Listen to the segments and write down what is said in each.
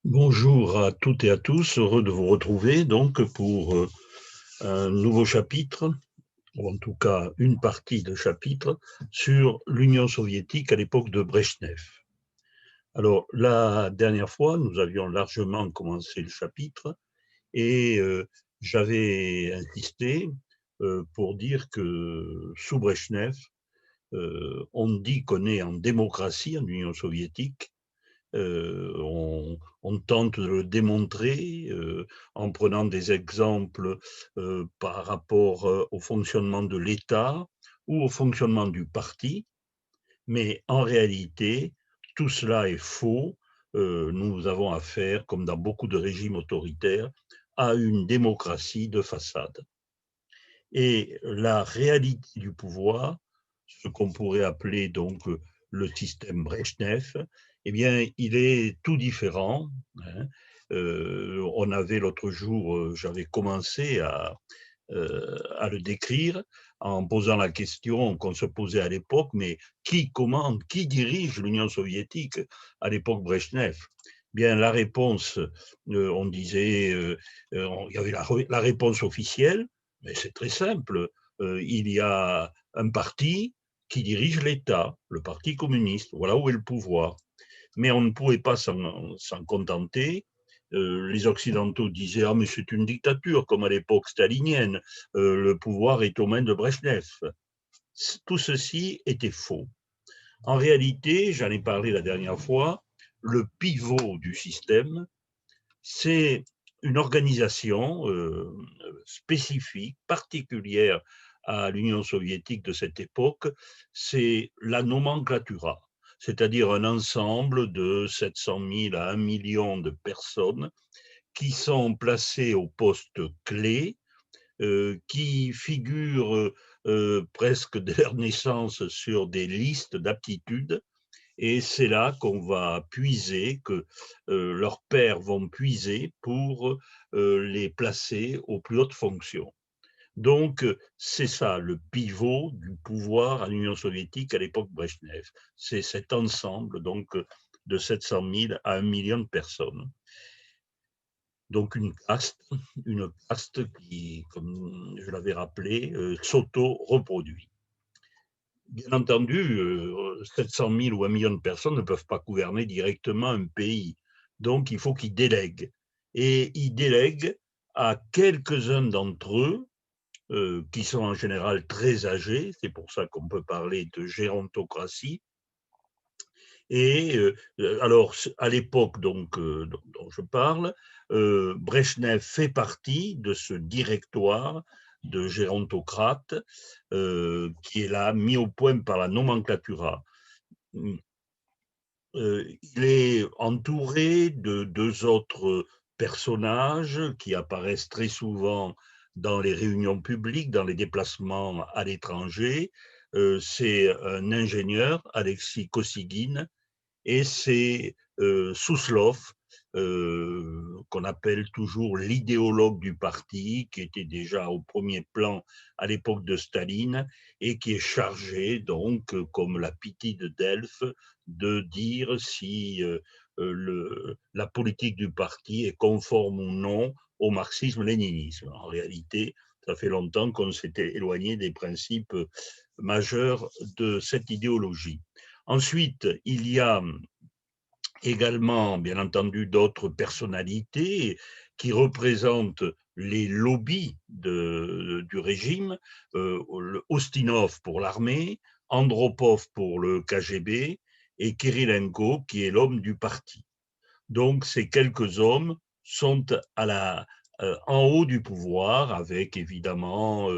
Bonjour à toutes et à tous, heureux de vous retrouver donc pour un nouveau chapitre, ou en tout cas une partie de chapitre, sur l'Union soviétique à l'époque de Brejnev. Alors la dernière fois, nous avions largement commencé le chapitre et j'avais insisté pour dire que sous Brejnev, on dit qu'on est en démocratie en Union soviétique. On tente de le démontrer en prenant des exemples par rapport au fonctionnement de l'État ou au fonctionnement du parti, mais en réalité, tout cela est faux. Nous avons affaire, comme dans beaucoup de régimes autoritaires, à une démocratie de façade. Et la réalité du pouvoir, ce qu'on pourrait appeler donc le système Brejnev, eh bien, il est tout différent. Hein. On avait l'autre jour, j'avais commencé à le décrire en posant la question qu'on se posait à l'époque, mais qui commande, qui dirige l'Union soviétique à l'époque Brejnev? Bien, la réponse, on disait, il y avait la réponse officielle, mais c'est très simple. Il y a un parti qui dirige l'État, le Parti communiste. Voilà où est le pouvoir. Mais on ne pouvait pas s'en contenter. Les Occidentaux disaient ah mais c'est une dictature comme à l'époque stalinienne. Le pouvoir est aux mains de Brejnev. Tout ceci était faux. En réalité, j'en ai parlé la dernière fois, le pivot du système, c'est une organisation spécifique, particulière à l'Union soviétique de cette époque, c'est la nomenclatura, c'est-à-dire un ensemble de 700 000 à 1 million de personnes qui sont placées au poste clé, qui figurent presque dès leur naissance sur des listes d'aptitudes, et c'est là qu'on va puiser, que leurs pairs vont puiser pour les placer aux plus hautes fonctions. Donc, c'est ça le pivot du pouvoir à l'Union soviétique à l'époque Brejnev. C'est cet ensemble donc de 700 000 à 1 million de personnes. Donc une caste qui, comme je l'avais rappelé, s'auto-reproduit. Bien entendu, 700 000 ou 1 million de personnes ne peuvent pas gouverner directement un pays. Donc, il faut qu'ils délèguent. Et ils délèguent à quelques-uns d'entre eux, qui sont en général très âgés, c'est pour ça qu'on peut parler de gérontocratie. Et alors, à l'époque dont je parle, Brejnev fait partie de ce directoire de gérontocrates qui est là, mis au point par la nomenclatura. Il est entouré de deux autres personnages qui apparaissent très souvent dans les réunions publiques, dans les déplacements à l'étranger. C'est un ingénieur, Alexis Kosygin, et c'est Souslov, qu'on appelle toujours l'idéologue du parti, qui était déjà au premier plan à l'époque de Staline, et qui est chargé, donc, comme la Pythie de Delphes, de dire si la politique du parti est conforme ou non au marxisme-léninisme. En réalité, ça fait longtemps qu'on s'était éloigné des principes majeurs de cette idéologie. Ensuite, il y a également, bien entendu, d'autres personnalités qui représentent les lobbies du régime, Ostinov pour l'armée, Andropov pour le KGB et Kirilenko qui est l'homme du parti. Donc ces quelques hommes sont en haut du pouvoir, avec évidemment,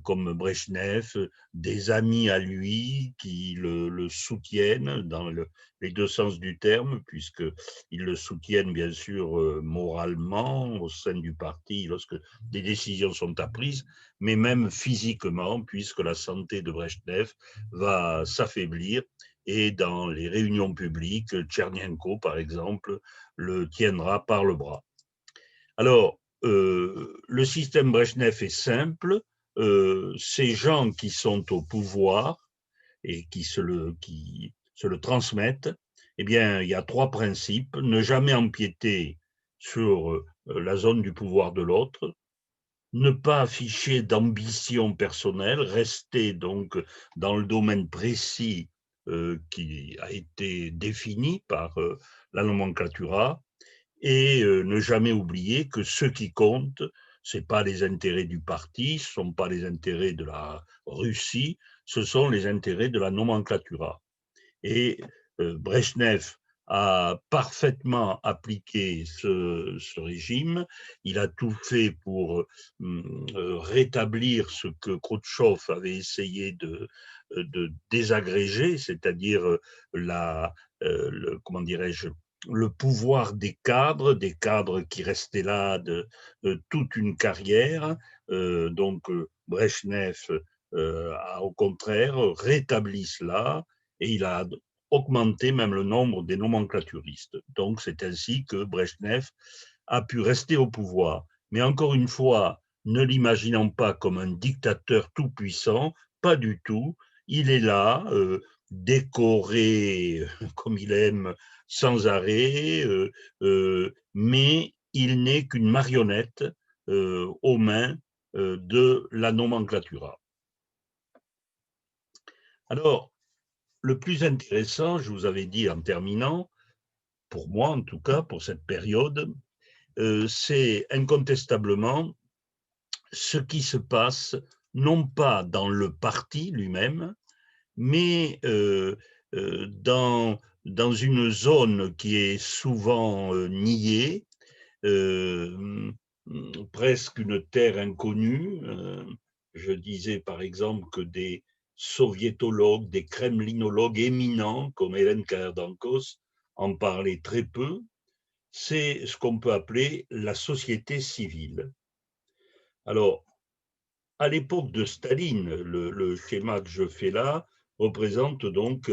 comme Brejnev, des amis à lui qui le soutiennent dans les deux sens du terme, puisqu'ils le soutiennent bien sûr moralement au sein du parti lorsque des décisions sont prises, mais même physiquement, puisque la santé de Brejnev va s'affaiblir. Et dans les réunions publiques, Tchernenko, par exemple, le tiendra par le bras. Alors, le système Brejnev est simple. Ces gens qui sont au pouvoir et qui se le transmettent, Eh bien, il y a 3 principes. Ne jamais empiéter sur la zone du pouvoir de l'autre, ne pas afficher d'ambition personnelle, rester donc dans le domaine précis qui a été défini par la nomenclatura, et ne jamais oublier que ce qui compte, ce n'est pas les intérêts du parti, ce ne sont pas les intérêts de la Russie, ce sont les intérêts de la nomenclatura. Et Brejnev a parfaitement appliqué ce régime. Il a tout fait pour rétablir ce que Khrouchtchev avait essayé de désagréger, c'est-à-dire comment dirais-je, le pouvoir des cadres qui restaient là de toute une carrière. Donc Brejnev a au contraire rétabli cela, et il a augmenté même le nombre des nomenclaturistes. Donc c'est ainsi que Brejnev a pu rester au pouvoir. Mais encore une fois, ne l'imaginons pas comme un dictateur tout-puissant, pas du tout. Il est là, décoré comme il aime, sans arrêt, mais il n'est qu'une marionnette aux mains de la nomenclatura. Alors, le plus intéressant, je vous avais dit en terminant, pour moi en tout cas, pour cette période, c'est incontestablement ce qui se passe, non pas dans le parti lui-même, mais dans une zone qui est souvent niée, presque une terre inconnue. Je disais par exemple que des soviétologues, des kremlinologues éminents comme Hélène Kayardankos en parlaient très peu. C'est ce qu'on peut appeler la société civile. Alors, à l'époque de Staline, le schéma que je fais là représente donc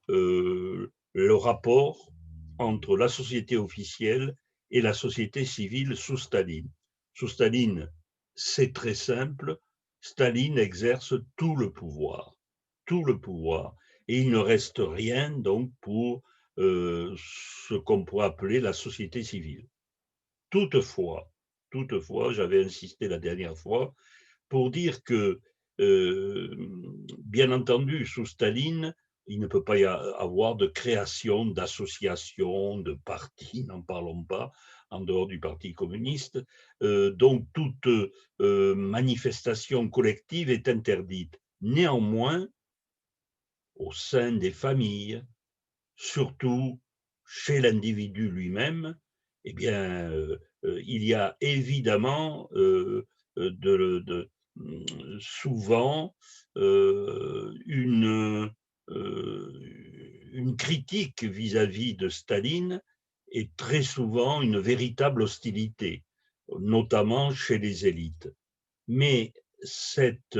le rapport entre la société officielle et la société civile sous Staline. Sous Staline, c'est très simple, Staline exerce tout le pouvoir, et il ne reste rien donc pour ce qu'on pourrait appeler la société civile. Toutefois, j'avais insisté la dernière fois, pour dire que, bien entendu, sous Staline, il ne peut pas y avoir de création d'associations, de partis, n'en parlons pas, en dehors du Parti communiste. Donc, toute manifestation collective est interdite. Néanmoins, au sein des familles, surtout chez l'individu lui-même, eh bien, il y a évidemment souvent une critique vis-à-vis de Staline, et très souvent une véritable hostilité, notamment chez les élites. Mais cette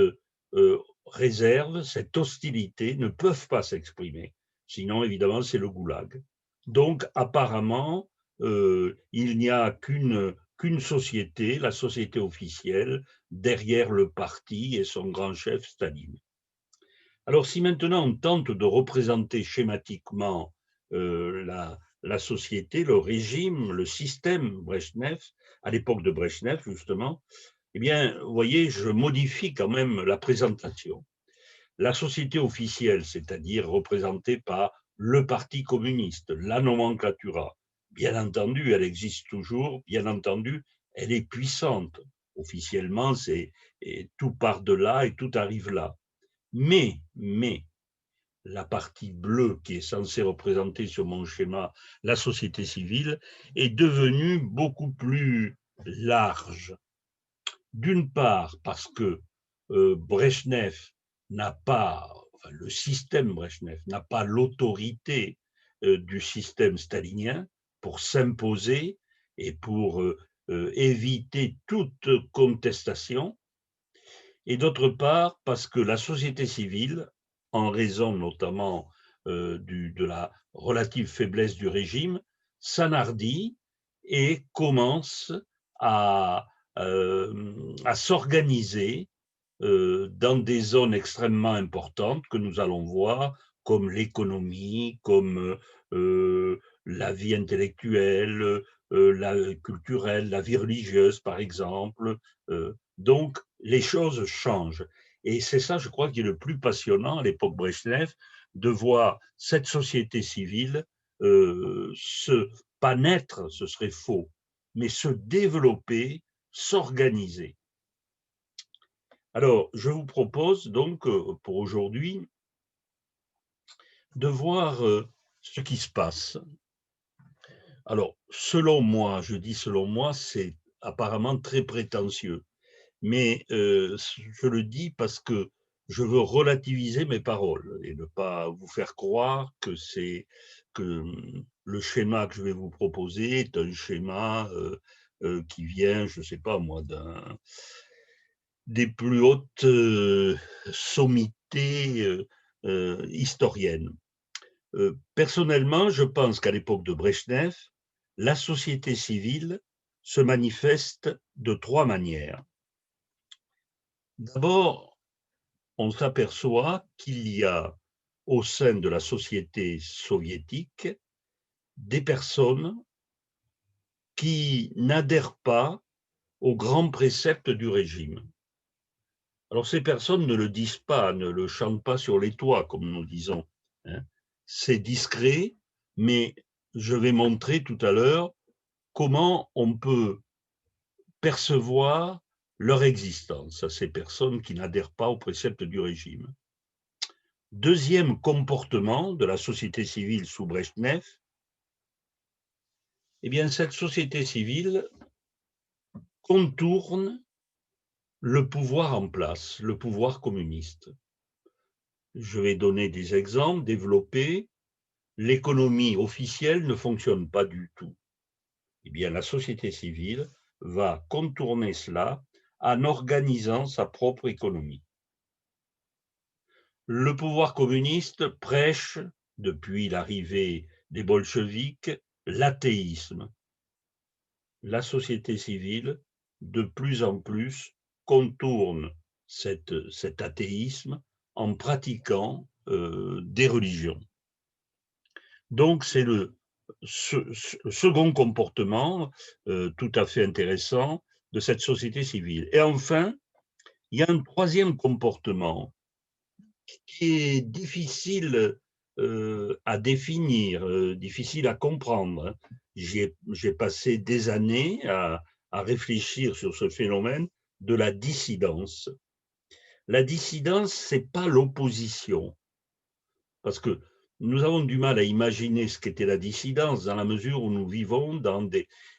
réserve, cette hostilité ne peuvent pas s'exprimer. Sinon, évidemment, c'est le goulag. Donc, apparemment, il n'y a qu'une société, la société officielle, derrière le parti et son grand chef, Staline. Alors, si maintenant on tente de représenter schématiquement la société, le régime, le système Brejnev, à l'époque de Brejnev, justement, eh bien, vous voyez, je modifie quand même la présentation. La société officielle, c'est-à-dire représentée par le Parti communiste, la nomenclatura, bien entendu, elle existe toujours, bien entendu, elle est puissante. Officiellement, tout part de là et tout arrive là. Mais, la partie bleue qui est censée représenter sur mon schéma la société civile est devenue beaucoup plus large. D'une part, parce que Brejnev n'a pas, enfin, le système Brejnev n'a pas l'autorité du système stalinien pour s'imposer et pour éviter toute contestation. Et d'autre part, parce que la société civile, en raison notamment de la relative faiblesse du régime, s'enhardit et commence à, à s'organiser dans des zones extrêmement importantes que nous allons voir, comme l'économie, comme la vie intellectuelle, la culturelle, la vie religieuse, par exemple. Donc, les choses changent. Et c'est ça, je crois, qui est le plus passionnant à l'époque Brejnev, de voir cette société civile se, pas naître, ce serait faux, mais se développer, s'organiser. Alors, je vous propose donc, pour aujourd'hui, de voir ce qui se passe. Alors, selon moi, je dis selon moi, c'est apparemment très prétentieux, mais je le dis parce que je veux relativiser mes paroles et ne pas vous faire croire que le schéma que je vais vous proposer est un schéma qui vient, je ne sais pas moi, des plus hautes sommités historiennes. Personnellement, je pense qu'à l'époque de Brejnev, la société civile se manifeste de trois manières. D'abord, on s'aperçoit qu'il y a au sein de la société soviétique des personnes qui n'adhèrent pas aux grands préceptes du régime. Alors ces personnes ne le disent pas, ne le chantent pas sur les toits, comme nous disons, hein. C'est discret, mais je vais montrer tout à l'heure comment on peut percevoir leur existence à ces personnes qui n'adhèrent pas aux préceptes du régime. Deuxième comportement de la société civile sous Brejnev, eh bien cette société civile contourne le pouvoir en place, le pouvoir communiste. Je vais donner des exemples développés. L'économie officielle ne fonctionne pas du tout. Eh bien, la société civile va contourner cela en organisant sa propre économie. Le pouvoir communiste prêche, depuis l'arrivée des bolcheviks, l'athéisme. La société civile, de plus en plus, contourne cet athéisme en pratiquant des religions. Donc, c'est le second comportement tout à fait intéressant de cette société civile. Et enfin, il y a un troisième comportement qui est difficile à définir, difficile à comprendre. J'ai passé des années à réfléchir sur ce phénomène de la dissidence. La dissidence, ce n'est pas l'opposition, parce que nous avons du mal à imaginer ce qu'était la dissidence dans la mesure où nous vivons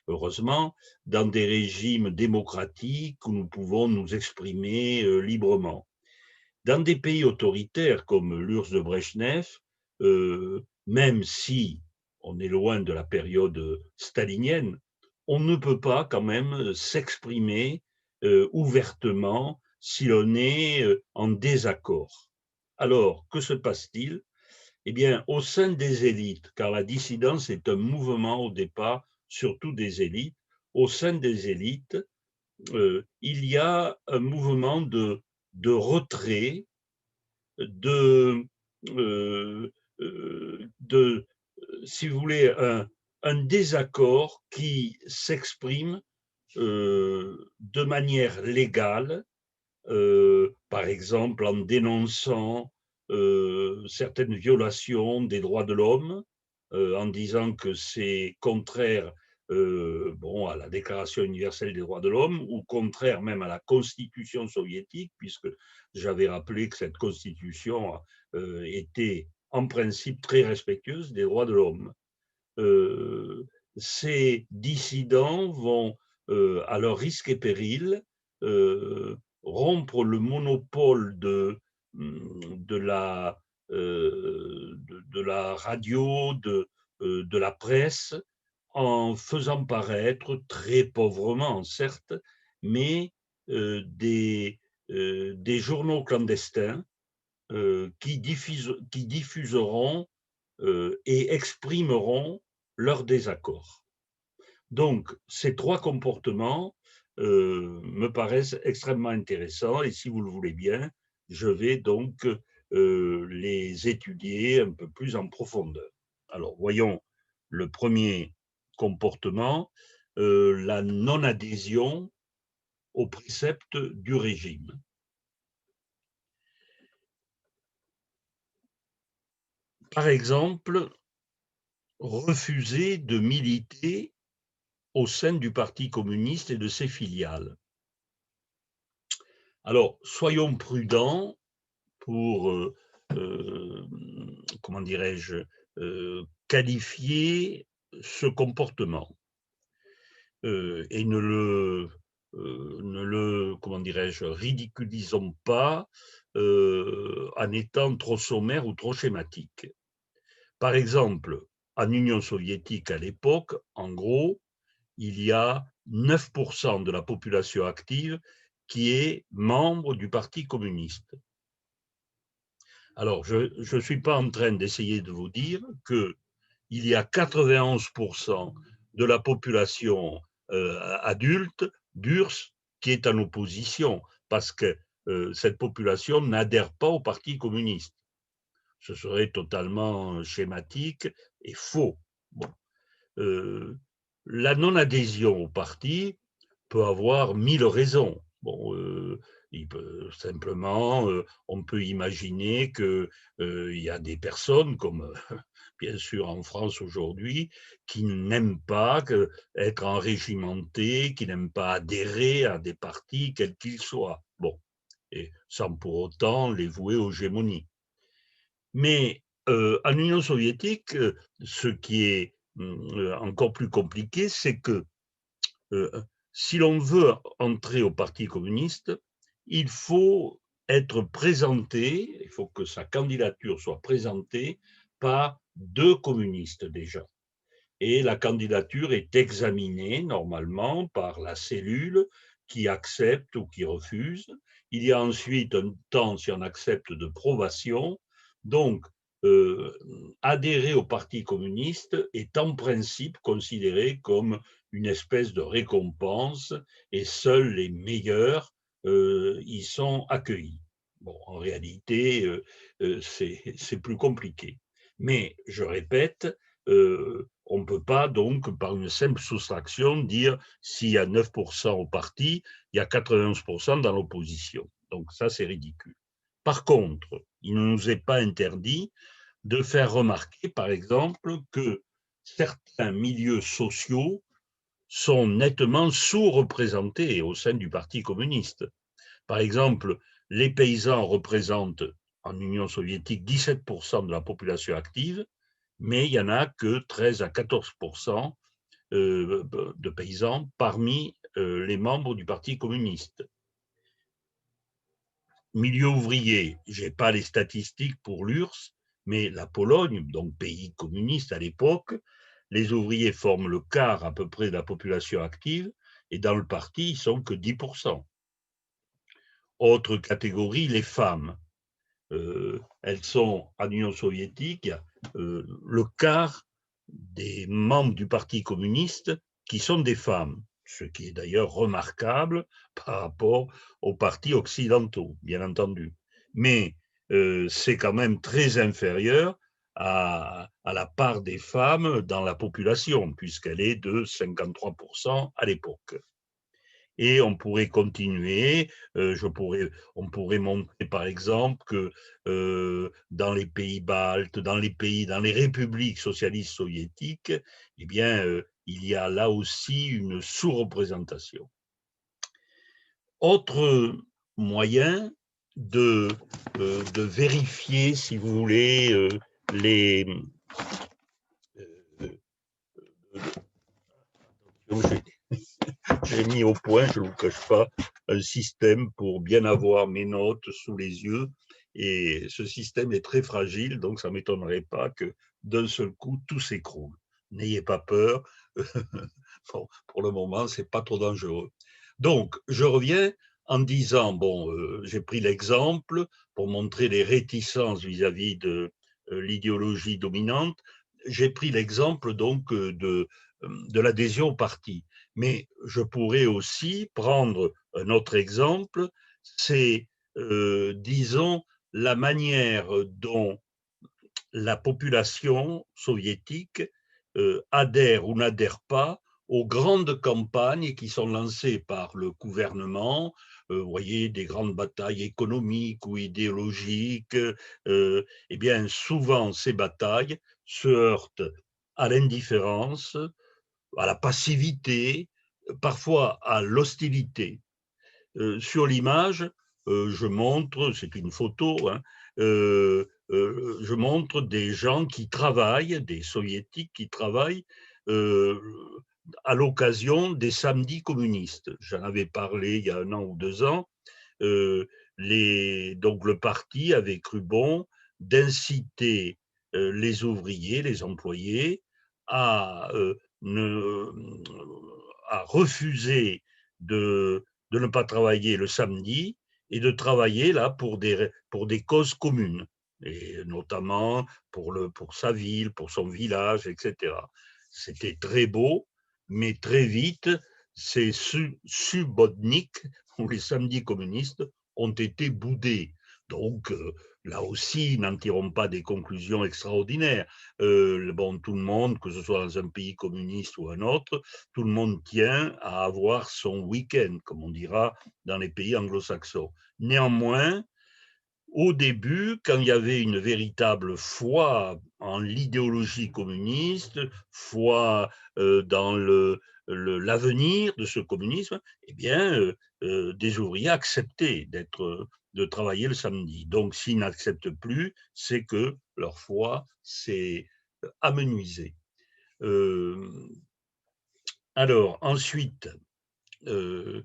heureusement, dans des régimes démocratiques où nous pouvons nous exprimer librement. Dans des pays autoritaires comme l'URSS de Brejnev, même si on est loin de la période stalinienne, on ne peut pas quand même s'exprimer ouvertement si l'on est en désaccord. Alors, que se passe-t-il? Eh bien, au sein des élites, car la dissidence est un mouvement au départ, surtout des élites, au sein des élites, il y a un mouvement de retrait, de, euh, de si vous voulez, un désaccord qui s'exprime de manière légale, par exemple en dénonçant certaines violations des droits de l'homme, en disant que c'est contraire bon, à la Déclaration universelle des droits de l'homme, ou contraire même à la Constitution soviétique, puisque j'avais rappelé que cette Constitution était en principe très respectueuse des droits de l'homme. Ces dissidents vont, à leur risque et péril, rompre le monopole de de la radio, de la presse, en faisant paraître, très pauvrement certes, mais des journaux clandestins qui diffuseront et exprimeront leur désaccord. Donc, ces trois comportements me paraissent extrêmement intéressants et si vous le voulez bien, je vais donc les étudier un peu plus en profondeur. Alors, voyons le premier comportement, la non-adhésion aux préceptes du régime. Par exemple, refuser de militer au sein du Parti communiste et de ses filiales. Alors, soyons prudents pour, comment dirais-je, qualifier ce comportement et ne le, comment dirais-je, ridiculisons pas en étant trop sommaire ou trop schématique. Par exemple, en Union soviétique à l'époque, en gros, il y a 9% de la population active qui est membre du Parti communiste. Alors, je ne suis pas en train d'essayer de vous dire qu'il y a 91% de la population adulte d'URSS qui est en opposition, parce que cette population n'adhère pas au Parti communiste. Ce serait totalement schématique et faux. Bon. La non-adhésion au parti peut avoir 1000 raisons. Bon, simplement, on peut imaginer qu'il y a des personnes, comme bien sûr en France aujourd'hui, qui n'aiment pas être enrégimentés, qui n'aiment pas adhérer à des partis, quels qu'ils soient. Bon, et sans pour autant les vouer aux gémonies. Mais en Union soviétique, ce qui est encore plus compliqué, c'est que si l'on veut entrer au Parti communiste, il faut être présenté, il faut que sa candidature soit présentée par 2 communistes déjà. Et la candidature est examinée normalement par la cellule qui accepte ou qui refuse. Il y a ensuite un temps, si on accepte, de probation. Donc, adhérer au Parti communiste est en principe considéré comme une espèce de récompense et seuls les meilleurs y sont accueillis. Bon, en réalité, c'est plus compliqué. Mais, je répète, on ne peut pas donc, par une simple soustraction, dire s'il y a 9% au parti, il y a 91% dans l'opposition. Donc ça, c'est ridicule. Par contre, il ne nous est pas interdit de faire remarquer, par exemple, que certains milieux sociaux sont nettement sous-représentés au sein du Parti communiste. Par exemple, les paysans représentent en Union soviétique 17% de la population active, mais il n'y en a que 13 à 14% de paysans parmi les membres du Parti communiste. Milieu ouvrier, je n'ai pas les statistiques pour l'URSS, mais la Pologne, donc pays communiste à l'époque, les ouvriers forment le quart à peu près de la population active, et dans le parti, ils ne sont que 10%. Autre catégorie, les femmes. Elles sont en Union soviétique, le quart des membres du Parti communiste qui sont des femmes, ce qui est d'ailleurs remarquable par rapport aux partis occidentaux, bien entendu. Mais c'est quand même très inférieur à la part des femmes dans la population, puisqu'elle est de 53% à l'époque. Et on pourrait continuer, on pourrait montrer par exemple que dans les pays baltes, dans les républiques socialistes soviétiques, eh bien, il y a là aussi une sous-représentation. Autre moyen de vérifier, si vous voulez, les... J'ai mis au point, je ne vous cache pas, un système pour bien avoir mes notes sous les yeux. Et ce système est très fragile, donc ça ne m'étonnerait pas que d'un seul coup, tout s'écroule. N'ayez pas peur. Bon, pour le moment, ce n'est pas trop dangereux. Donc, je reviens en disant, bon, j'ai pris l'exemple pour montrer les réticences vis-à-vis de l'idéologie dominante. J'ai pris l'exemple donc de l'adhésion au parti. Mais je pourrais aussi prendre un autre exemple, c'est, disons, la manière dont la population soviétique adhère ou n'adhère pas aux grandes campagnes qui sont lancées par le gouvernement, vous voyez, des grandes batailles économiques ou idéologiques, eh bien, souvent, ces batailles se heurtent à l'indifférence, à la passivité, parfois à l'hostilité. Sur l'image, je montre, c'est une photo, hein, je montre des gens qui travaillent, des soviétiques qui travaillent euh, à l'occasion des samedis communistes. J'en avais parlé il y a 1 an ou 2 ans. Euh, donc le parti avait cru bon d'inciter les ouvriers, les employés à, ne, à refuser de ne pas travailler le samedi et de travailler là pour des causes communes, et notamment pour sa ville, pour son village, etc. C'était très beau, mais très vite, ces subotniks, ou les samedis communistes, ont été boudés. Donc, là aussi, n'en tirons pas des conclusions extraordinaires. Bon, tout le monde, que ce soit dans un pays communiste ou un autre, tout le monde tient à avoir son week-end, comme on dira dans les pays anglo-saxons. Néanmoins, au début, quand il y avait une véritable foi en l'idéologie communiste, foi dans l'avenir de ce communisme, eh bien, des ouvriers acceptaient de travailler le samedi. Donc, s'ils n'acceptent plus, c'est que leur foi s'est amenuisée. Euh, alors, ensuite, euh,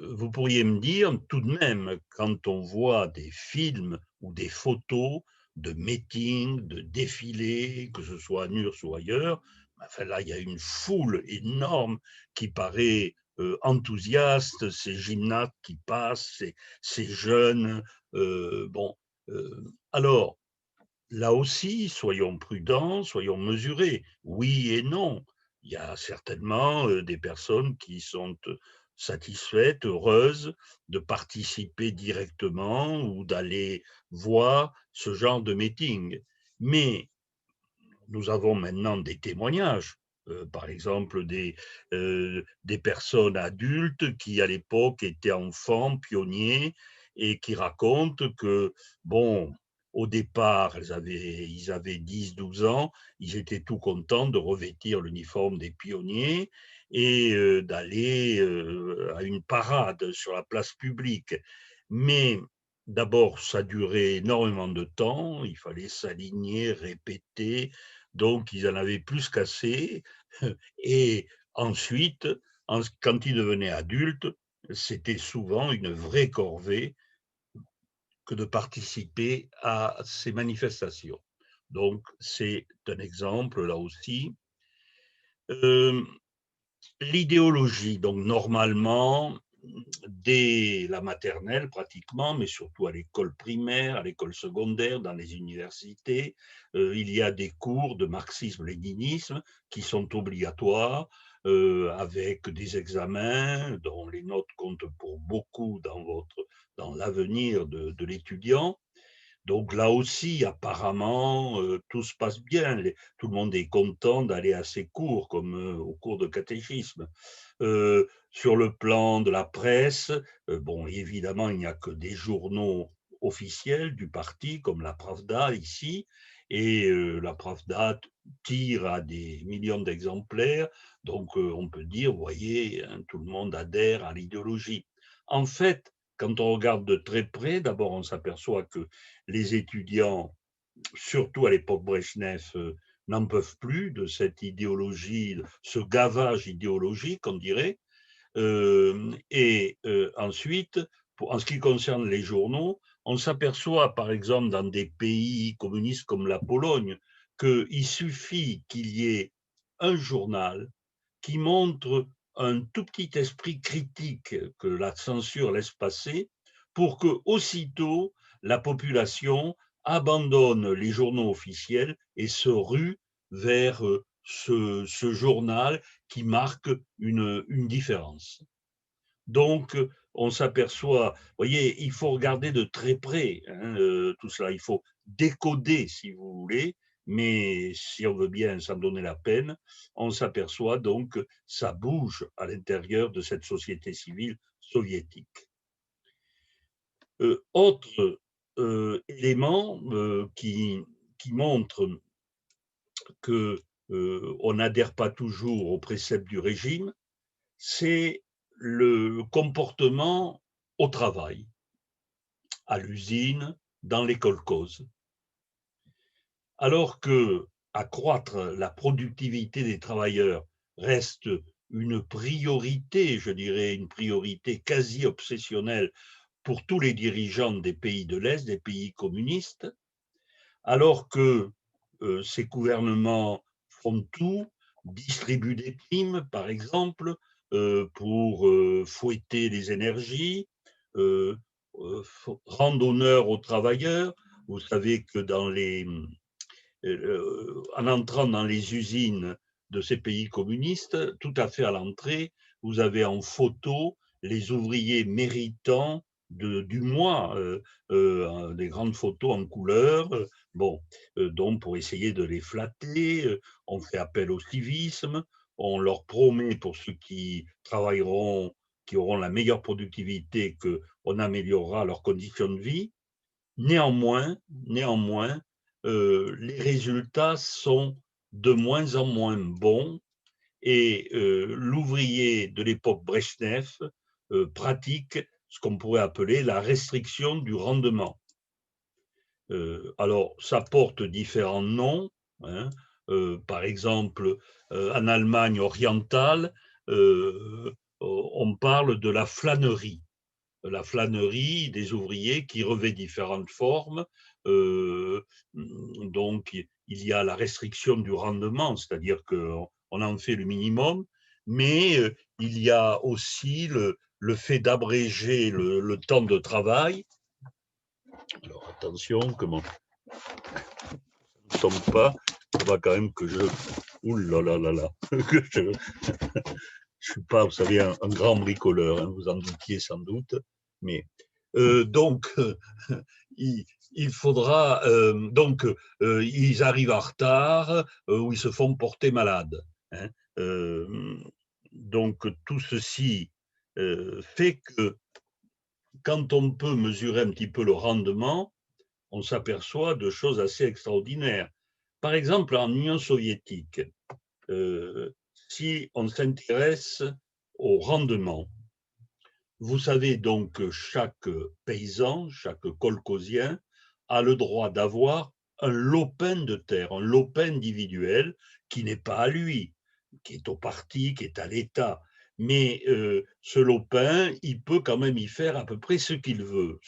vous pourriez me dire tout de même, quand on voit des films ou des photos de meetings, de défilés, que ce soit à Nurs ou ailleurs, enfin là, il y a une foule énorme qui paraît enthousiaste, ces gymnastes qui passent, ces jeunes. Bon, alors, là aussi, soyons prudents, soyons mesurés. Oui et non. Il y a certainement des personnes qui sont satisfaites, heureuses de participer directement ou d'aller voir ce genre de meeting. Mais nous avons maintenant des témoignages, par exemple des personnes adultes qui à l'époque étaient enfants, pionniers, et qui racontent que, bon, au départ, ils avaient 10, 12 ans, ils étaient tout contents de revêtir l'uniforme des pionniers et d'aller à une parade sur la place publique. Mais d'abord, ça durait énormément de temps, il fallait s'aligner, répéter, donc ils en avaient plus qu'assez. Et ensuite, quand ils devenaient adultes, c'était souvent une vraie corvée que de participer à ces manifestations. Donc c'est un exemple là aussi. Euh, L'idéologie, donc normalement, dès la maternelle pratiquement, mais surtout à l'école primaire, à l'école secondaire, dans les universités, il y a des cours de marxisme-léninisme qui sont obligatoires, avec des examens dont les notes comptent pour beaucoup dans l'avenir de l'étudiant. Donc là aussi, apparemment, tout se passe bien. Tout le monde est content d'aller à ces cours, comme aux cours de catéchisme. Sur le plan de la presse, bon, évidemment, il n'y a que des journaux officiels du parti, comme la Pravda ici, et la Pravda tire à des millions d'exemplaires. Donc, on peut dire, vous voyez, hein, tout le monde adhère à l'idéologie. En fait, quand on regarde de très près, d'abord, on s'aperçoit que les étudiants, surtout à l'époque Brejnev, n'en peuvent plus de cette idéologie, ce gavage idéologique, on dirait. Et ensuite, en ce qui concerne les journaux, on s'aperçoit, par exemple, dans des pays communistes comme la Pologne, qu'il suffit qu'il y ait un journal qui montre un tout petit esprit critique que la censure laisse passer pour que aussitôt la population abandonne les journaux officiels et se rue vers ce journal qui marque une différence. Donc, on s'aperçoit, vous voyez, il faut regarder de très près hein, tout cela, il faut décoder si vous voulez, mais si on veut bien s'en donner la peine, on s'aperçoit donc que ça bouge à l'intérieur de cette société civile soviétique. Autre élément qui montre que on n'adhère pas toujours aux préceptes du régime, c'est le comportement au travail, à l'usine, dans les kolkhozes. Alors que accroître la productivité des travailleurs reste une priorité, je dirais une priorité quasi obsessionnelle pour tous les dirigeants des pays de l'Est, des pays communistes, alors que ces gouvernements font tout, distribuent des primes, par exemple, pour fouetter les énergies, euh, rendre honneur aux travailleurs. Vous savez que en entrant dans les usines de ces pays communistes, tout à fait à l'entrée, vous avez en photo les ouvriers méritants du mois, des grandes photos en couleur, bon, donc pour essayer de les flatter, on fait appel au civisme, on leur promet pour ceux qui travailleront, qui auront la meilleure productivité, qu'on améliorera leurs conditions de vie. Néanmoins, les résultats sont de moins en moins bons et l'ouvrier de l'époque Brejnev pratique ce qu'on pourrait appeler la restriction du rendement. Alors, ça porte différents noms. Hein. Par exemple, en Allemagne orientale, on parle de la flânerie des ouvriers qui revêt différentes formes. Donc, il y a la restriction du rendement, c'est-à-dire qu'on en fait le minimum, mais il y a aussi le fait d'abréger le temps de travail. Alors, attention, comment ne tombe pas, il va quand même que je... Ouh là là là là, que je ne suis pas, vous savez, un grand bricoleur, hein, vous en doutiez sans doute, mais donc, il faudra donc ils arrivent en retard ou ils se font porter malades. Hein. Donc tout ceci fait que quand on peut mesurer un petit peu le rendement, on s'aperçoit de choses assez extraordinaires. Par exemple, en Union soviétique, si on s'intéresse au rendement, vous savez donc que chaque paysan, chaque kolkhozien a le droit d'avoir un lopin de terre, un lopin individuel qui n'est pas à lui, qui est au parti, qui est à l'État. Mais ce lopin, il peut quand même y faire à peu près ce qu'il veut.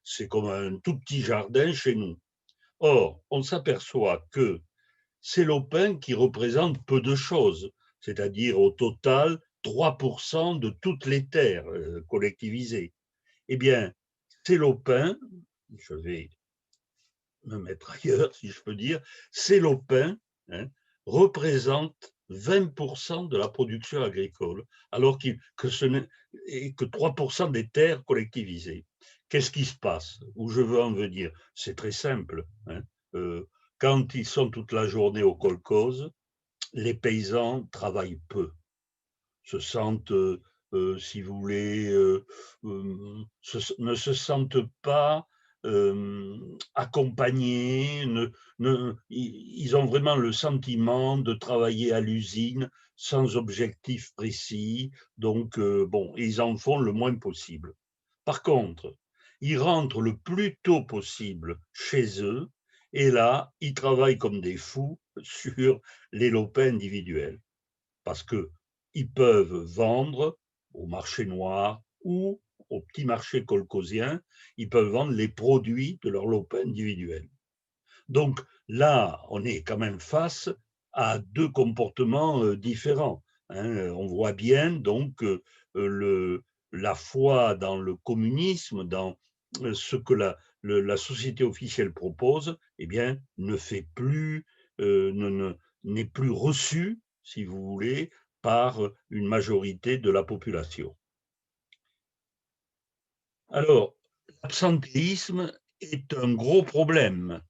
C'est comme un tout petit jardin chez nous. Or, on s'aperçoit que ces lopins qui représentent peu de choses, c'est-à-dire au total 3% de toutes les terres collectivisées. Eh bien, ces lopins, je vais me mettre ailleurs si je peux dire, ces lopins hein, représentent 20% de la production agricole, alors que ce n'est que 3% des terres collectivisées. Qu'est-ce qui se passe? Où je veux en venir? C'est très simple. Hein. Euh, Quand ils sont toute la journée au kolkhoz, les paysans travaillent peu, se sentent, si vous voulez, ne se sentent pas accompagnés, ils ont vraiment le sentiment de travailler à l'usine sans objectif précis, donc bon, ils en font le moins possible. Par contre, ils rentrent le plus tôt possible chez eux, et là, ils travaillent comme des fous sur les lopins individuels parce qu'ils peuvent vendre au marché noir ou au petit marché kolkhozien, ils peuvent vendre les produits de leur lopin individuel. Donc là, on est quand même face à deux comportements différents. Hein. On voit bien donc la foi dans le communisme, dans ce que la société officielle propose, eh bien, ne fait plus, n'est plus reçue, si vous voulez, par une majorité de la population. Alors, l'absentéisme est un gros problème.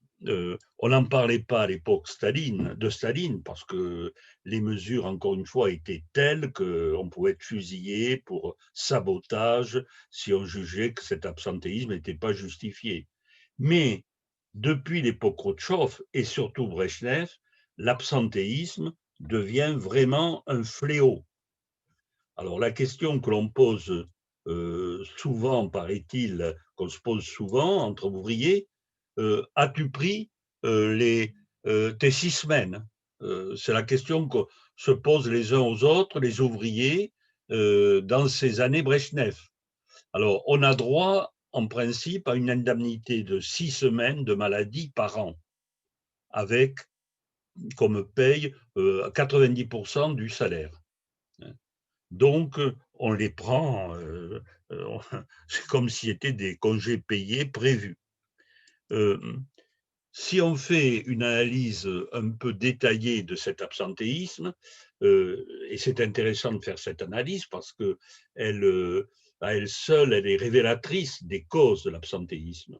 On n'en parlait pas à l'époque de Staline, parce que les mesures, encore une fois, étaient telles qu'on pouvait être fusillé pour sabotage si on jugeait que cet absentéisme n'était pas justifié. Mais depuis l'époque Khrouchtchev et surtout Brejnev, l'absentéisme devient vraiment un fléau. Alors la question que l'on pose souvent, paraît-il, qu'on se pose souvent entre ouvriers, as-tu pris tes 6 semaines? C'est la question que se posent les uns aux autres, les ouvriers, dans ces années Brejnev. Alors, on a droit, en principe, à une indemnité de 6 semaines de maladie par an, avec comme paye 90% du salaire. Donc, on les prend, c'est comme si c'était des congés payés prévus. Si on fait une analyse un peu détaillée de cet absentéisme, et c'est intéressant de faire cette analyse parce qu'elle, à elle seule, elle est révélatrice des causes de l'absentéisme.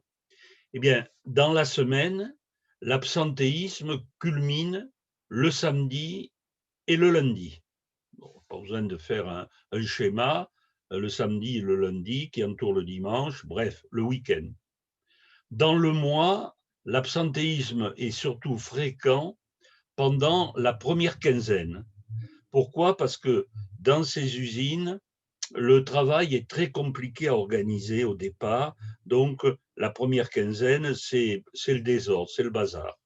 Eh bien, dans la semaine, l'absentéisme culmine le samedi et le lundi. Bon, pas besoin de faire un schéma, le samedi et le lundi qui entoure le dimanche, bref, le week-end. Dans le mois, l'absentéisme est surtout fréquent pendant la première quinzaine. Pourquoi? Parce que dans ces usines, le travail est très compliqué à organiser au départ. Donc, la première quinzaine, c'est le désordre, c'est le bazar.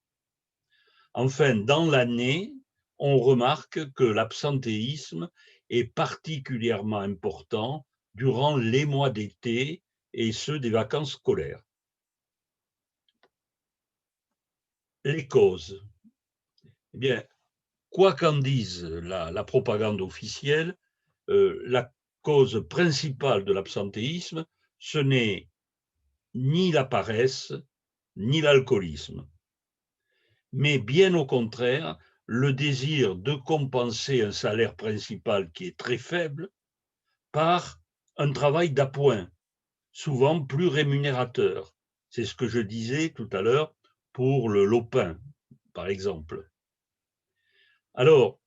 Enfin, dans l'année, on remarque que l'absentéisme est particulièrement important durant les mois d'été et ceux des vacances scolaires. Les causes. Eh bien, quoi qu'en dise la propagande officielle, la cause principale de l'absentéisme, ce n'est ni la paresse, ni l'alcoolisme, mais bien au contraire, le désir de compenser un salaire principal qui est très faible par un travail d'appoint, souvent plus rémunérateur. C'est ce que je disais tout à l'heure pour le lopin, par exemple. Alors,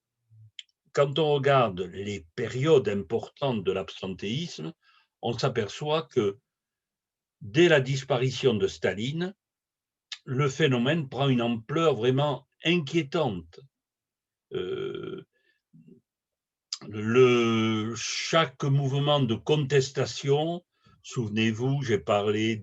quand on regarde les périodes importantes de l'absentéisme, on s'aperçoit que dès la disparition de Staline, le phénomène prend une ampleur vraiment inquiétante. Chaque mouvement de contestation, souvenez-vous, j'ai parlé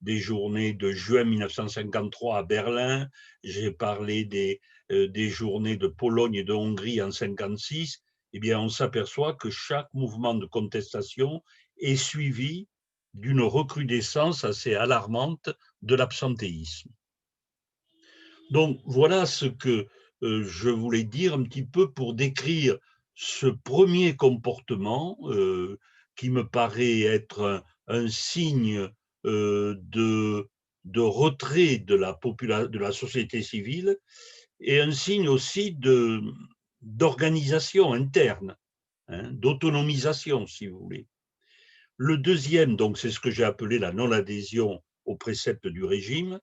des journées de juin 1953 à Berlin, j'ai parlé des journées de Pologne et de Hongrie en 1956, eh bien, on s'aperçoit que chaque mouvement de contestation est suivi d'une recrudescence assez alarmante de l'absentéisme. Donc, voilà ce que je voulais dire un petit peu pour décrire ce premier comportement qui me paraît être un signe de retrait de la société civile et un signe aussi d'organisation interne, hein, d'autonomisation, si vous voulez. Le deuxième, donc, c'est ce que j'ai appelé la non-adhésion aux préceptes du régime.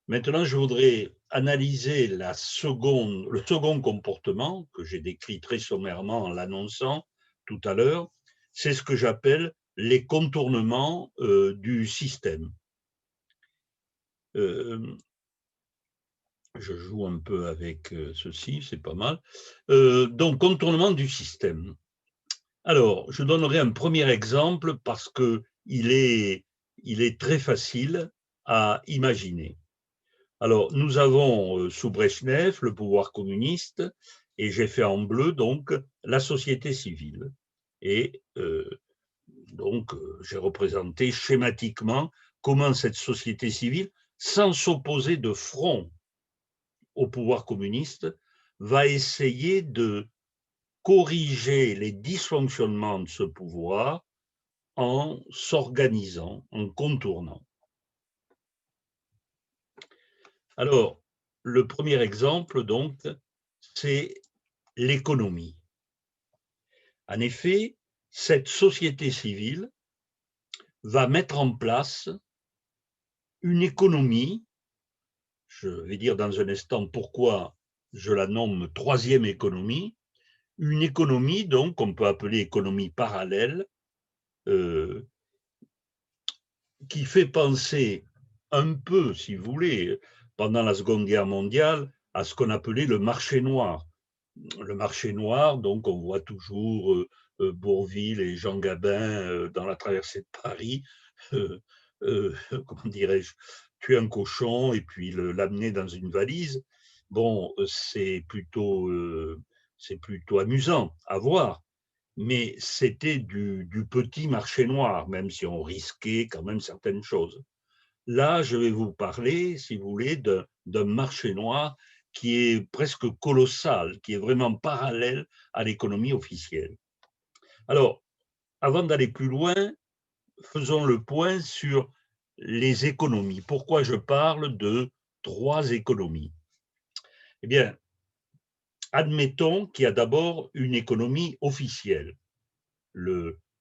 Maintenant, je voudrais analyser le second comportement que j'ai décrit très sommairement en l'annonçant tout à l'heure. C'est ce que j'appelle les contournements du système. Je joue un peu avec ceci, c'est pas mal. Donc, contournement du système. Alors, je donnerai un premier exemple parce qu'il est très facile à imaginer. Alors, nous avons sous Brejnev le pouvoir communiste et j'ai fait en bleu donc la société civile. Et donc, j'ai représenté schématiquement comment cette société civile, sans s'opposer de front au pouvoir communiste, va essayer de corriger les dysfonctionnements de ce pouvoir en s'organisant, en contournant. Alors, le premier exemple, donc, c'est l'économie. En effet, cette société civile va mettre en place une économie, je vais dire dans un instant pourquoi je la nomme troisième économie, une économie donc qu'on peut appeler économie parallèle, euh, qui fait penser un peu, si vous voulez, pendant la Seconde Guerre mondiale, à ce qu'on appelait le marché noir. Le marché noir, donc on voit toujours Bourvil et Jean Gabin dans la traversée de Paris, euh, comment dirais-je, tuer un cochon et puis l'amener dans une valise. Bon, c'est plutôt amusant à voir, mais c'était du petit marché noir, même si on risquait quand même certaines choses. Là, je vais vous parler, si vous voulez, d'un marché noir qui est presque colossal, qui est vraiment parallèle à l'économie officielle. Alors, avant d'aller plus loin, faisons le point sur les économies. Pourquoi je parle de trois économies? Eh bien, admettons qu'il y a d'abord une économie officielle.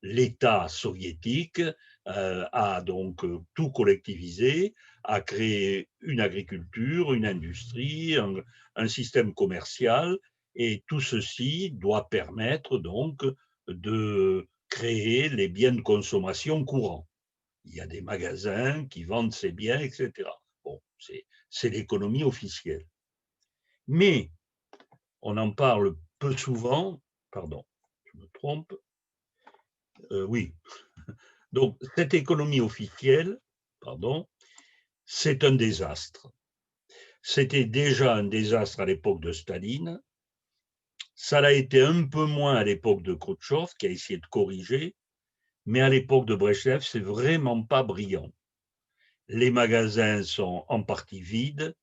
L'État soviétique a donc tout collectivisé, a créé une agriculture, une industrie, un système commercial, et tout ceci doit permettre donc de créer les biens de consommation courants. Il y a des magasins qui vendent ces biens, etc. Bon, c'est l'économie officielle. Mais on en parle peu souvent, pardon, je me trompe, oui. Donc, cette économie officielle, pardon, c'est un désastre. C'était déjà un désastre à l'époque de Staline. Ça l'a été un peu moins à l'époque de Khrouchtchev, qui a essayé de corriger, mais à l'époque de Brejnev, c'est vraiment pas brillant. Les magasins sont en partie vides,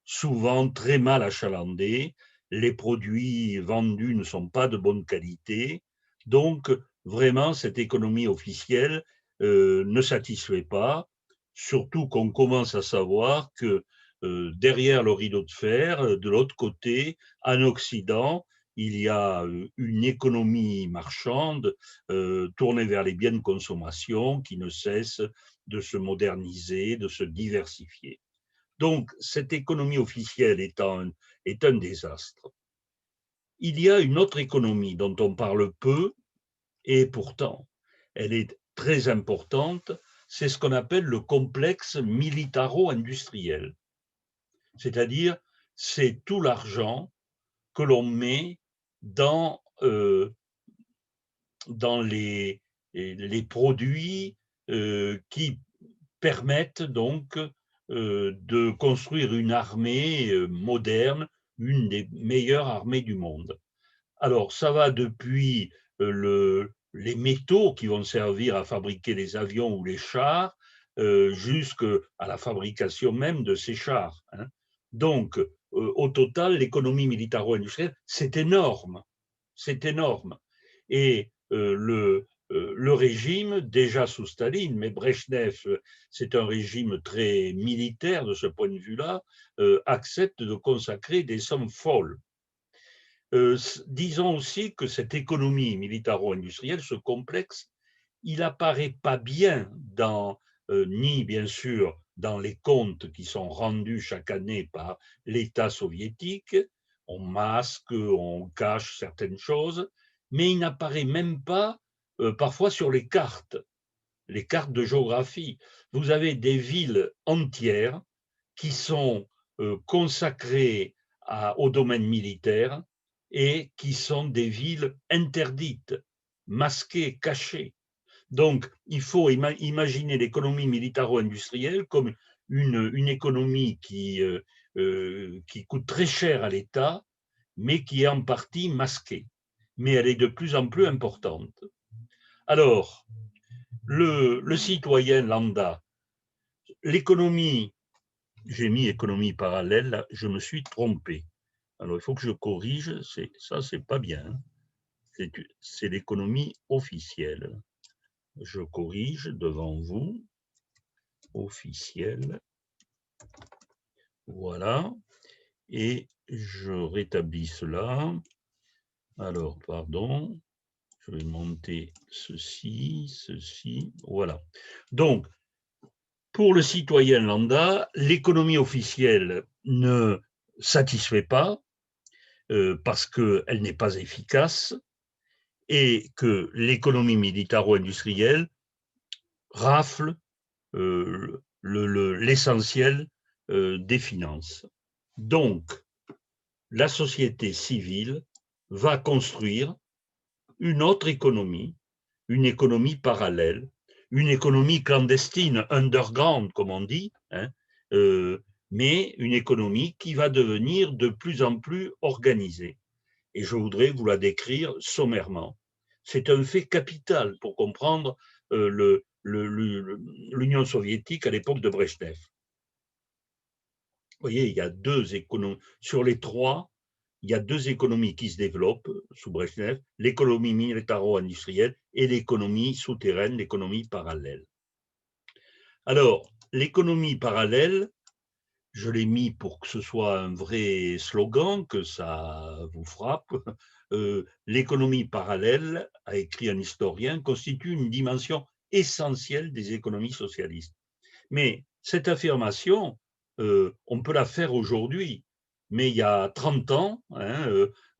souvent très mal achalandés, les produits vendus ne sont pas de bonne qualité, donc vraiment cette économie officielle ne satisfait pas, surtout qu'on commence à savoir que derrière le rideau de fer, de l'autre côté, en Occident, il y a une économie marchande tournée vers les biens de consommation qui ne cesse de se moderniser, de se diversifier. Donc, cette économie officielle est un désastre. Il y a une autre économie dont on parle peu, et pourtant, elle est très importante, c'est ce qu'on appelle le complexe militaro-industriel. C'est-à-dire, c'est tout l'argent que l'on met dans, dans les produits qui permettent donc de construire une armée moderne, une des meilleures armées du monde. Alors, ça va depuis les métaux qui vont servir à fabriquer les avions ou les chars, jusqu'à la fabrication même de ces chars, hein. Donc, au total, l'économie militaro-industrielle, c'est énorme. C'est énorme. Et le régime, déjà sous Staline, mais Brejnev, c'est un régime très militaire de ce point de vue-là, accepte de consacrer des sommes folles. Disons aussi que cette économie militaro-industrielle, ce complexe, il apparaît pas bien ni bien sûr dans les comptes qui sont rendus chaque année par l'État soviétique. On masque, on cache certaines choses, mais il n'apparaît même pas parfois sur les cartes de géographie. Vous avez des villes entières qui sont consacrées au domaine militaire et qui sont des villes interdites, masquées, cachées. Donc, il faut imaginer l'économie militaro-industrielle comme une économie qui coûte très cher à l'État, mais qui est en partie masquée. Mais elle est de plus en plus importante. Alors, le citoyen lambda, l'économie, j'ai mis économie parallèle, je me suis trompé. Alors, il faut que je corrige, ça, c'est pas bien. C'est l'économie officielle. Je corrige devant vous, officielle. Voilà. Et je rétablis cela. Alors, pardon, Je vais monter ceci, voilà. Donc, pour le citoyen lambda, l'économie officielle ne satisfait pas parce qu'elle n'est pas efficace et que l'économie militaro-industrielle rafle l'essentiel des finances. Donc, la société civile va construire une autre économie, une économie parallèle, une économie clandestine, underground, comme on dit, hein, mais une économie qui va devenir de plus en plus organisée. Et je voudrais vous la décrire sommairement. C'est un fait capital pour comprendre l'Union soviétique à l'époque de Brejnev. Vous voyez, il y a deux économies. Sur les trois, il y a deux économies qui se développent sous Brejnev, l'économie militaro-industrielle et l'économie souterraine, l'économie parallèle. Alors, l'économie parallèle, je l'ai mis pour que ce soit un vrai slogan, que ça vous frappe. L'économie parallèle, a écrit un historien, constitue une dimension essentielle des économies socialistes. Mais cette affirmation, on peut la faire aujourd'hui, mais il y a 30 ans,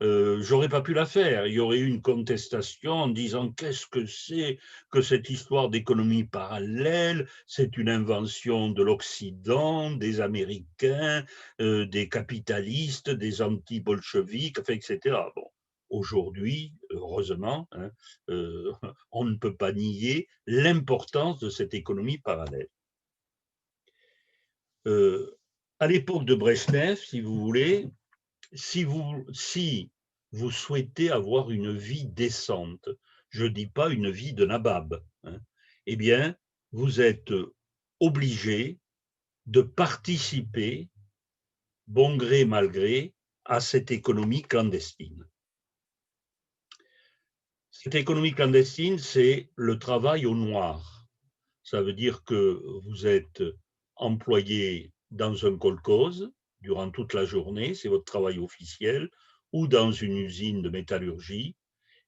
j'aurais pas pu la faire. Il y aurait eu une contestation en disant qu'est-ce que c'est que cette histoire d'économie parallèle, c'est une invention de l'Occident, des Américains, des capitalistes, des anti-bolcheviques, enfin, etc. Bon. Aujourd'hui, heureusement, on ne peut pas nier l'importance de cette économie parallèle. À l'époque de Brejnev, si vous voulez, si vous souhaitez avoir une vie décente, je ne dis pas une vie de nabab, hein, eh bien, vous êtes obligé de participer, bon gré, mal gré, à cette économie clandestine. Cette économie clandestine, c'est le travail au noir. Ça veut dire que vous êtes employé dans un kolkhoz durant toute la journée, c'est votre travail officiel, ou dans une usine de métallurgie,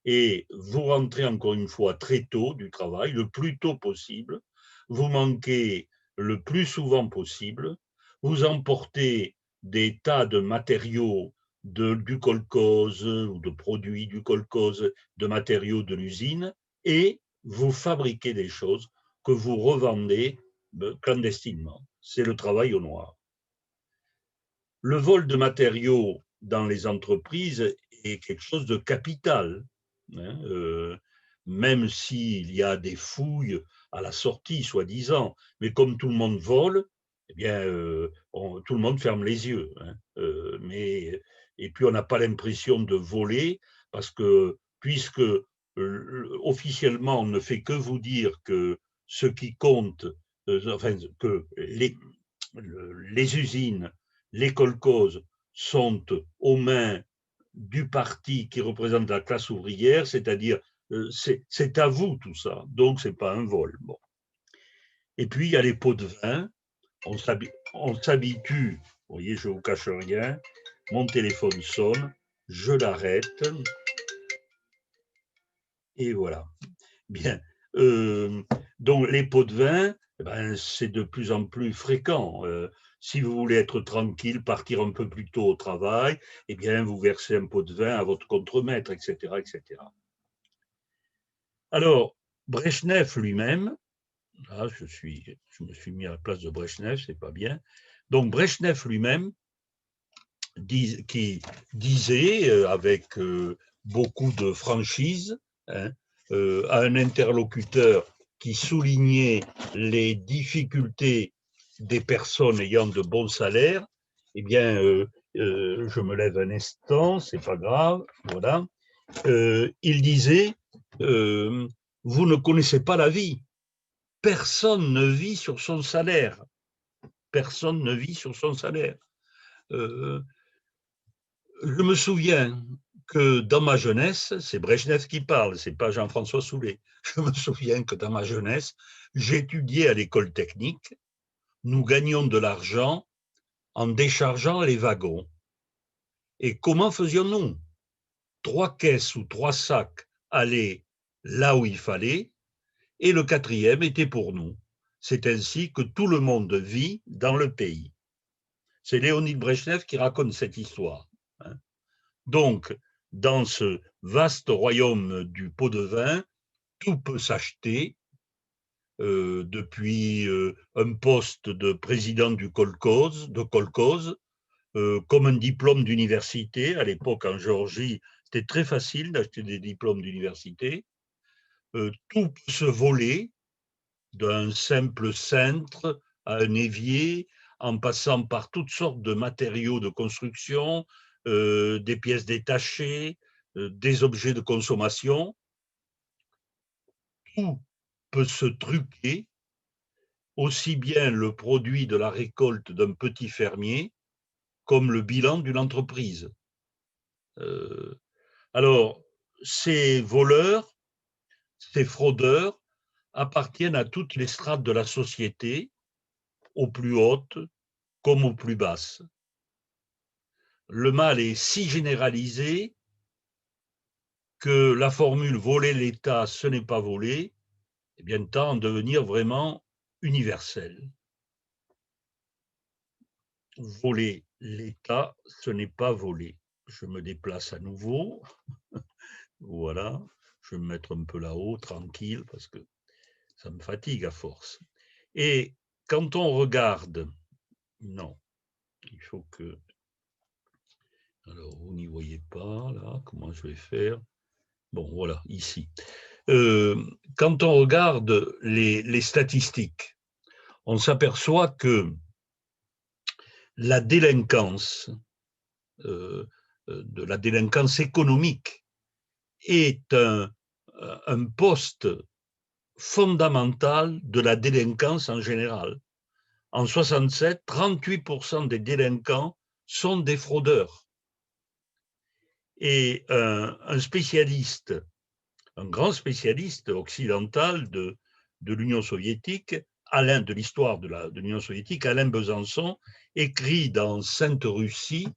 et vous rentrez encore une fois très tôt du travail, le plus tôt possible, vous manquez le plus souvent possible, vous emportez des tas de matériaux du kolkhoz ou de produits du kolkhoz, de matériaux de l'usine, et vous fabriquez des choses que vous revendez clandestinement. C'est le travail au noir. Le vol de matériaux dans les entreprises est quelque chose de capital, hein, même s'il y a des fouilles à la sortie, soi-disant, mais comme tout le monde vole, eh bien, tout le monde ferme les yeux. Hein, et puis, on n'a pas l'impression de voler, parce que, puisque officiellement, on ne fait que vous dire que ce qui compte, enfin, que les usines, les kolkhozes sont aux mains du parti qui représente la classe ouvrière, c'est-à-dire c'est à vous tout ça, donc c'est pas un vol. Bon. Et puis il y a les pots de vin, on s'habitue, vous voyez, je ne vous cache rien, mon téléphone sonne, je l'arrête, et voilà. Bien. Donc les pots de vin, ben, c'est de plus en plus fréquent. Si vous voulez être tranquille, partir un peu plus tôt au travail, eh bien, vous versez un pot de vin à votre contremaître, etc., etc. Alors, Brejnev lui-même, là, je me suis mis à la place de Brejnev, c'est pas bien. Donc, Brejnev lui-même, qui disait avec beaucoup de franchise, hein, à un interlocuteur qui soulignait les difficultés des personnes ayant de bons salaires, eh bien, je me lève un instant, c'est pas grave, voilà. Il disait, vous ne connaissez pas la vie. Personne ne vit sur son salaire. Personne ne vit sur son salaire. Je me souviens que dans ma jeunesse, c'est Brejnev qui parle, c'est pas Jean-François Soulet. Je me souviens que dans ma jeunesse, j'étudiais à l'école technique, nous gagnions de l'argent en déchargeant les wagons. Et comment faisions-nous? 3 caisses ou 3 sacs allaient là où il fallait, et le quatrième était pour nous. C'est ainsi que tout le monde vit dans le pays. C'est Léonid Brejnev qui raconte cette histoire. Donc, dans ce vaste royaume du pot de vin, tout peut s'acheter, depuis un poste de président du kolkhoz, comme un diplôme d'université. À l'époque, en Géorgie, c'était très facile d'acheter des diplômes d'université. Tout peut se voler, d'un simple cintre à un évier, en passant par toutes sortes de matériaux de construction, des pièces détachées, des objets de consommation. Tout peut se truquer, aussi bien le produit de la récolte d'un petit fermier comme le bilan d'une entreprise. Euh, alors, ces voleurs, ces fraudeurs appartiennent à toutes les strates de la société, aux plus hautes comme aux plus basses. Le mal est si généralisé que la formule voler l'État, ce n'est pas voler, eh bien, tend à devenir vraiment universelle. Voler l'État, ce n'est pas voler. Je me déplace à nouveau. Voilà. Je vais me mettre un peu là-haut, tranquille, parce que ça me fatigue à force. Et quand on regarde, non, il faut que, alors vous n'y voyez pas, là, comment je vais faire? Bon, voilà, ici. Quand on regarde les statistiques, on s'aperçoit que la délinquance, de la délinquance économique, est un poste fondamental de la délinquance en général. En 67, 38% des délinquants sont des fraudeurs. Et un spécialiste, un grand spécialiste occidental de l'Union soviétique, de l'histoire de l'Union soviétique, Alain Besançon, écrit dans Sainte Russie,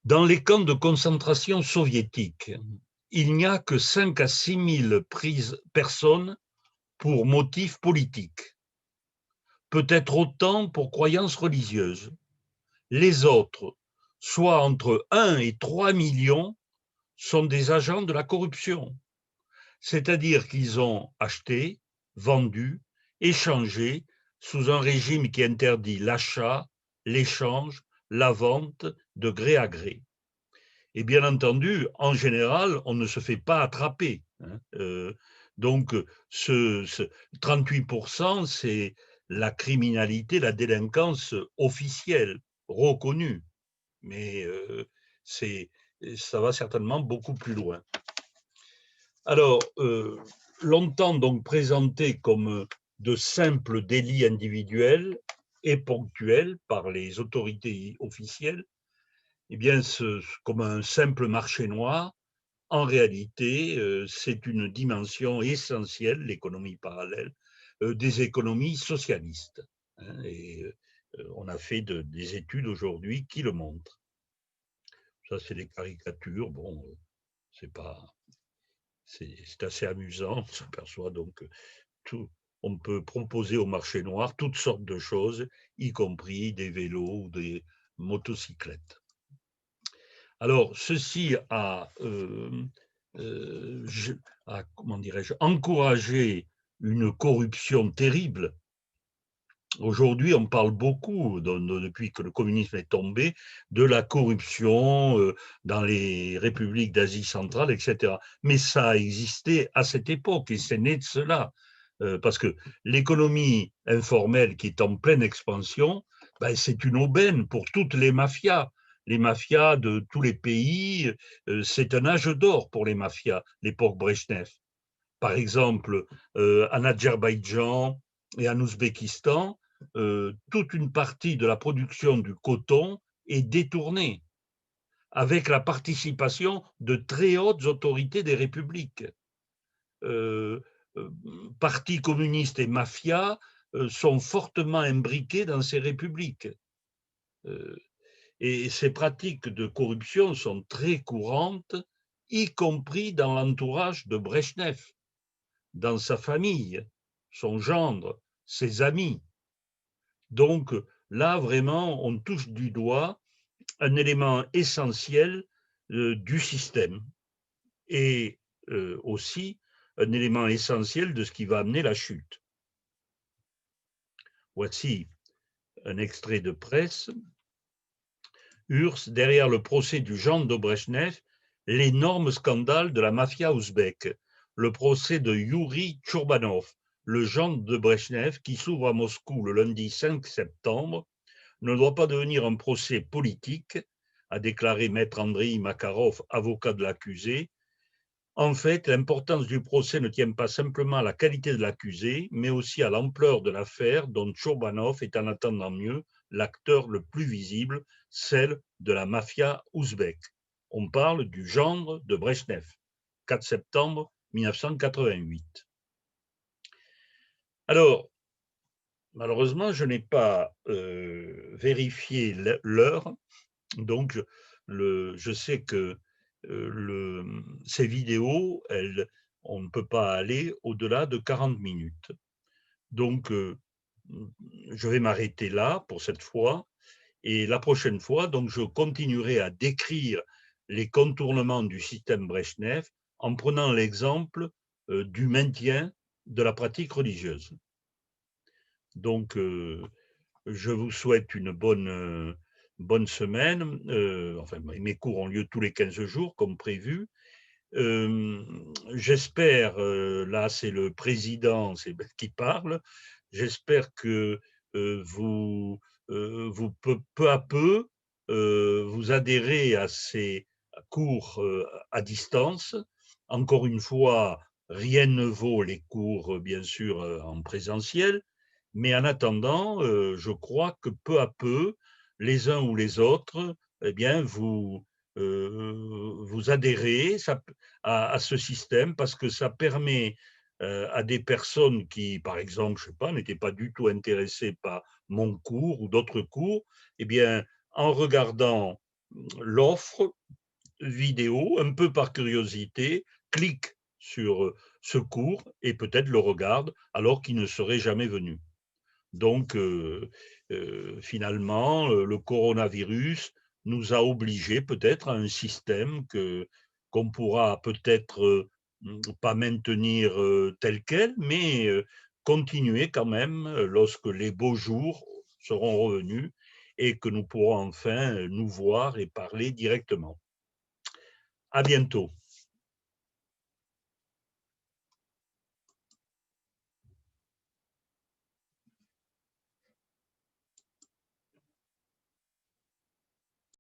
dans les camps de concentration soviétiques, il n'y a que 5 à 6 000 personnes pour motifs politiques, peut-être autant pour croyances religieuses. Les autres, soit entre 1 et 3 millions, sont des agents de la corruption. C'est-à-dire qu'ils ont acheté, vendu, échangé sous un régime qui interdit l'achat, l'échange, la vente de gré à gré. Et bien entendu, en général, on ne se fait pas attraper. Donc, ce 38%, c'est la criminalité, la délinquance officielle, reconnue. Mais ça va certainement beaucoup plus loin. Alors, longtemps donc présenté comme de simples délits individuels et ponctuels par les autorités officielles, eh bien, comme un simple marché noir, en réalité, c'est une dimension essentielle, l'économie parallèle, des économies socialistes. Et on a fait des études aujourd'hui qui le montrent. Ça, c'est des caricatures. Bon, c'est assez amusant. On s'aperçoit donc que on peut proposer au marché noir toutes sortes de choses, y compris des vélos ou des motocyclettes. Alors, ceci comment dirais-je, encouragé une corruption terrible. Aujourd'hui, on parle beaucoup, depuis que le communisme est tombé, de la corruption dans les républiques d'Asie centrale, etc. Mais ça a existé à cette époque et c'est né de cela. Parce que l'économie informelle qui est en pleine expansion, ben, c'est une aubaine pour toutes les mafias. Les mafias de tous les pays, c'est un âge d'or pour les mafias, l'époque Brejnev. Par exemple, en Azerbaïdjan et en Ouzbékistan, toute une partie de la production du coton est détournée avec la participation de très hautes autorités des républiques. Euh, Parti communiste et mafia sont fortement imbriqués dans ces républiques. Et ces pratiques de corruption sont très courantes y compris dans l'entourage de Brejnev, dans sa famille, son gendre, ses amis. Donc là, vraiment, on touche du doigt un élément essentiel du système et aussi un élément essentiel de ce qui va amener la chute. Voici un extrait de presse. URSS, derrière le procès du gendre de Brejnev, l'énorme scandale de la mafia ouzbèque, le procès de Youri Tchourbanov, le gendre de Brejnev, qui s'ouvre à Moscou le lundi 5 septembre, ne doit pas devenir un procès politique, a déclaré maître Andrei Makarov, avocat de l'accusé. En fait, l'importance du procès ne tient pas simplement à la qualité de l'accusé, mais aussi à l'ampleur de l'affaire dont Tchourbanov est en attendant mieux l'acteur le plus visible, celle de la mafia ouzbèque. On parle du gendre de Brejnev, 4 septembre 1988. Alors, malheureusement, je n'ai pas vérifié l'heure, donc je sais que ces vidéos, on ne peut pas aller au-delà de 40 minutes. Donc, je vais m'arrêter là pour cette fois. Et la prochaine fois, donc, je continuerai à décrire les contournements du système Brejnev en prenant l'exemple du maintien de la pratique religieuse. Donc, je vous souhaite une bonne semaine. Enfin, mes cours ont lieu tous les 15 jours, comme prévu. J'espère, là c'est le président qui parle, j'espère que vous, vous peu à peu, vous adhérez à ces cours à distance. Encore une fois, rien ne vaut les cours, bien sûr, en présentiel, mais en attendant, je crois que peu à peu, les uns ou les autres, eh bien, vous adhérez à ce système parce que ça permet à des personnes qui, par exemple, je sais pas, n'étaient pas du tout intéressées par mon cours ou d'autres cours, eh bien, en regardant l'offre vidéo, un peu par curiosité, cliquent sur ce cours et peut-être le regardent alors qu'ils ne seraient jamais venus. Donc, finalement, le coronavirus nous a obligés peut-être à un système qu'on pourra peut-être pas maintenir tel quel, mais continuer quand même lorsque les beaux jours seront revenus et que nous pourrons enfin nous voir et parler directement. À bientôt.